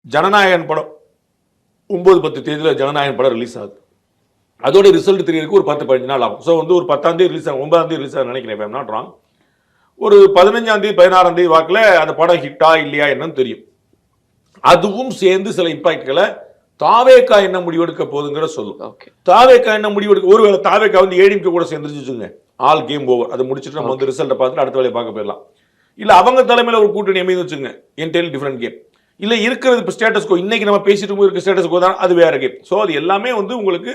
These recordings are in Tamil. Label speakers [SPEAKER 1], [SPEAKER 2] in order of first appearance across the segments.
[SPEAKER 1] ஜனநாயகன் படம் 9-10 தேதியில் ஜனநாயகன் படம் ரிலீஸ் ஆகுது. அதோட ரிசல்ட் தெரியறதுக்கு ஒரு 10-15 நாள் ஆகும். ஸோ வந்து ஒரு 10ஆம் தேதி ரிலீஸ் ஆகும், 9ஆம் தேதி ரிலீஸ் ஆகும் நினைக்கிறேன், இப்போ நாட் ராங். ஒரு 15ஆம் தேதி 16ஆம் தேதி வாக்கில் அந்த படம் ஹிட்டா இல்லையா என்னன்னு தெரியும். அதுவும் சேர்ந்து சில இம்பாக்ட்களை தாவேக்கா என்ன முடிவெடுக்க போகுதுங்கிற சொல்லும். தாவேக்கா என்ன முடிவெடுக்க, ஒருவேளை தாவேக்கா வந்து ஏடிஎம்கே கூட சேர்ந்துருச்சுங்க, ஆல் கேம் ஓவர், அதை முடிச்சுட்டு நம்ம வந்து ரிசல்ட்டை பார்த்துட்டு அடுத்த வேலையை பார்க்க போயிடலாம். இல்லை அவங்க தலைமையில் ஒரு கூட்டணி அமைந்து வச்சுங்க, என்டையர்லி டிஃப்ரெண்ட் கேம். இல்லை இருக்கிறது இப்போ ஸ்டேட்டஸ் கோ, இன்னைக்கு நம்ம பேசிட்டு இருக்க ஸ்டேட்டஸ் கோ தான், அது வேற கேம். ஸோ அது எல்லாமே வந்து உங்களுக்கு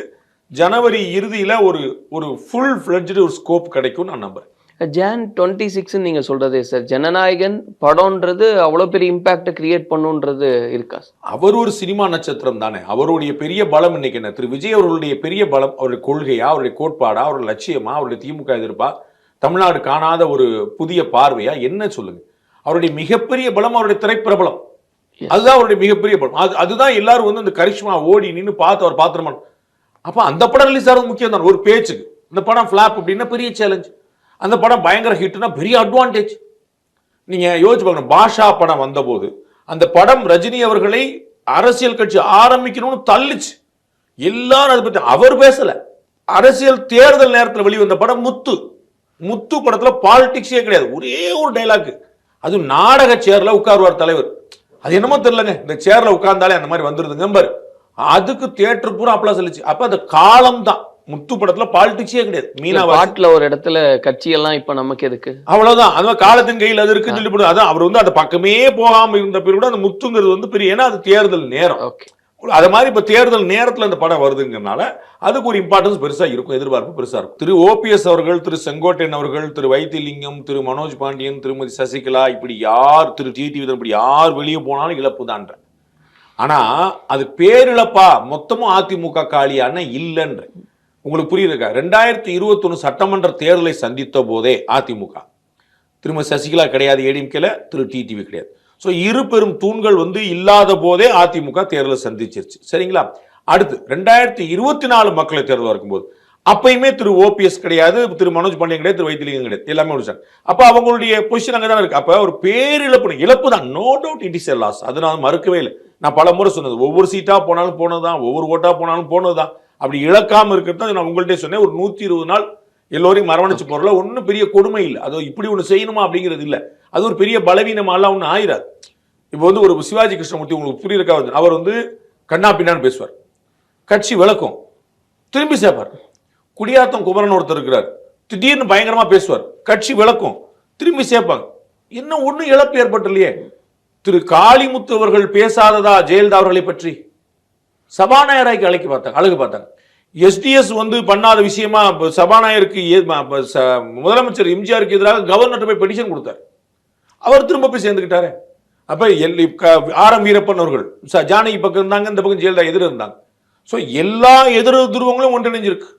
[SPEAKER 1] ஜனவரி இறுதியில் ஒரு ஃபுல் ஃப்ளட்ஜ்டு ஒரு ஸ்கோப் கிடைக்கும் நான் நம்புறேன்.
[SPEAKER 2] Jan 26 நீங்க சொல்றதே சார், ஜனநாயகன் படம்ன்றது அவ்வளவு பெரிய இம்பாக்ட் கிரியேட் பண்ணுன்றது இருக்கா?
[SPEAKER 1] அவர் ஒரு சினிமா நட்சத்திரம் தானே. அவருடைய பெரிய பலம் இன்னைக்கு என்ன? திரு விஜய் அவர்களுடைய பெரிய பலம் அவருடைய கொள்கையா, அவருடைய கோட்பாடா, அவருடைய லட்சியமா, அவருடைய திமுக எதிர்ப்பா, தமிழ்நாடு காணாத ஒரு புதிய பார்வையா, என்ன சொல்லுங்க? அவருடைய மிகப்பெரிய பலம் அவருடைய திரைப்பிரபலம். அதுதான் அவருடைய மிகப்பெரிய பலம். அதுதான் எல்லாரும் வந்து அந்த கரிஷ்மா ஓடி நின்று பார்த்து அவர் பாத்திரமான. அப்ப அந்த படம் ரிலீஸ் ஆகிறது முக்கியம் தான். ஒரு பேச்சுக்கு இந்த படம் ஃபிளாப் அப்படின்னா பெரிய சேலஞ்ச், அந்த படம் பயங்கர ஹிட்னா பெரிய அட்வான்டேஜ். நீங்க யோசிச்சு பார்க்கணும், பாஷா படம் வந்தபோது அந்த படம் ரஜினி அவர்களை அரசியல் கட்சி ஆரம்பிக்கணும்னு தள்ளிச்சு. எல்லாரும் அதை பத்தி அவர் பேசல. அரசியல் தேர்தல் நேரத்தில் வெளிவந்த படம் முத்து படத்துல பாலிடிக்ஸே கிடையாது, ஒரே ஒரு டைலாக், அது நாடக சேர்ல உட்காருவார் தலைவர். அது என்னமோ தெரியலங்க, இந்த சேர்ல உட்கார்ந்தாலே அந்த மாதிரி வந்துருதுங்க பாரு. அதுக்கு தியேட்டர் பூரா அப்ளாஸ் சொல்லிச்சு. அப்ப அந்த காலம் தான். முத்து படத்துல பாலிடிக்ஸே கிடையாது. மீனா
[SPEAKER 2] பாட்டுல ஒரு இடத்துல கட்சி எல்லாம் இப்ப நமக்கு எதுக்கு,
[SPEAKER 1] அவ்வளவுதான். அது காலத்தின் கையில் அது இருக்குன்னு சொல்லி போடுது. அதான் அவர் வந்து அந்த பக்கமே போகாம இருந்த பேர் கூட அந்த முத்துங்கிறது வந்து பெரிய, ஏன்னா அது தேர்தல் நேரம். அது மாதிரி இப்ப தேர்தல் நேரத்தில் அந்த படம் வருதுங்கிறனால அதுக்கு ஒரு இம்பார்ட்டன்ஸ் பெருசா இருக்கும், எதிர்பார்ப்பு பெருசா இருக்கும். திரு ஓபிஎஸ் அவர்கள், திரு செங்கோட்டையன் அவர்கள், திரு வைத்திலிங்கம், திரு மனோஜ் பாண்டியன், திருமதி சசிகலா, இப்படி யார், திரு டிடிவி, இப்படி யார் வெளியே போனாலும் இழப்பு தான்ற. ஆனா அது பேரிழப்பா மொத்தமும் அதிமுக காலியான இல்லைன்ற உங்களுக்கு புரியுதுக்கா? 2021 சட்டமன்ற தேர்தலை சந்தித்த போதே அதிமுக திருமதி சசிகலா கிடையாது, ஏடிஎம்கேல திரு டிடிவி கிடையாது. ஸோ இரு பெரும் தூண்கள் வந்து இல்லாத போதே அதிமுக தேர்தலை சந்திச்சிருச்சு, சரிங்களா? அடுத்து 2024 மக்களை தேர்தல் இருக்கும்போது அப்பயுமே திரு ஓபிஎஸ் கிடையாது, திரு மனோஜ் பாண்டியன் கிடையாது, திரு வைத்திலிங்கம் கிடையாது, எல்லாமே முடிச்சாங்க. அப்ப அவங்களுடைய பொசிஷன் அங்கே தான் இருக்கு. அப்ப ஒரு இழப்பு தான், no doubt it is a loss. அது நான் மறுக்கவே இல்லை. நான் பல முறை சொன்னது, ஒவ்வொரு சீட்டா போனாலும் போனதுதான், ஒவ்வொரு ஓட்டா போனாலும் போனதுதான். அப்படி இழக்காம இருக்கிறது நான் உங்கள்கிட்ட சொன்னேன். ஒரு 120 நாள் எல்லோரையும் மரவணைச்சு போறல ஒன்றும் பெரிய கொடுமை இல்லை. அது இப்படி ஒன்று செய்யணுமா அப்படிங்கிறது இல்லை. அது ஒரு பெரிய பலவீனமாலாம் ஒன்றும் ஆயிராது. இப்போ வந்து ஒரு சிவாஜி கிருஷ்ணமூர்த்தி உங்களுக்கு புரியுறக்கா வந்து அவர் வந்து கண்ணா பின்னான்னு பேசுவார், கட்சி விளக்கும், திரும்பி சேர்ப்பார். குடியாத்தம் குமரன் ஒருத்தர் இருக்கிறார், திடீர்னு பயங்கரமா பேசுவார், கட்சி விளக்கும், திரும்பி சேர்ப்பாங்க. இன்னும் ஒன்றும் இழப்பு ஏற்பட்டுலையே. திரு காளிமுத்து அவர்கள் பேசாததா ஜெயலலிதா அவர்களை பற்றி சபாநாயகராய்க்கு அழகு பார்த்தாங்க. எஸ்டிஎஸ் வந்து பண்ணாத விஷயமா சபாநாயகருக்கு முதலமைச்சர் எம்ஜிஆருக்கு எதிராக கவர்னர் போய் பெட்டிஷன் கொடுத்தார். அவர் திரும்ப போய் சேர்ந்துக்கிட்டாரு. அப்ப ஆர் எம் வீரப்பன் அவர்கள் ஜானகி பக்கம் இருந்தாங்க, இந்த பக்கம் ஜெயலலிதா எதிர் இருந்தாங்க. ஸோ எல்லா எதிர் துருவங்களும் ஒன்றிணைஞ்சிருக்கு.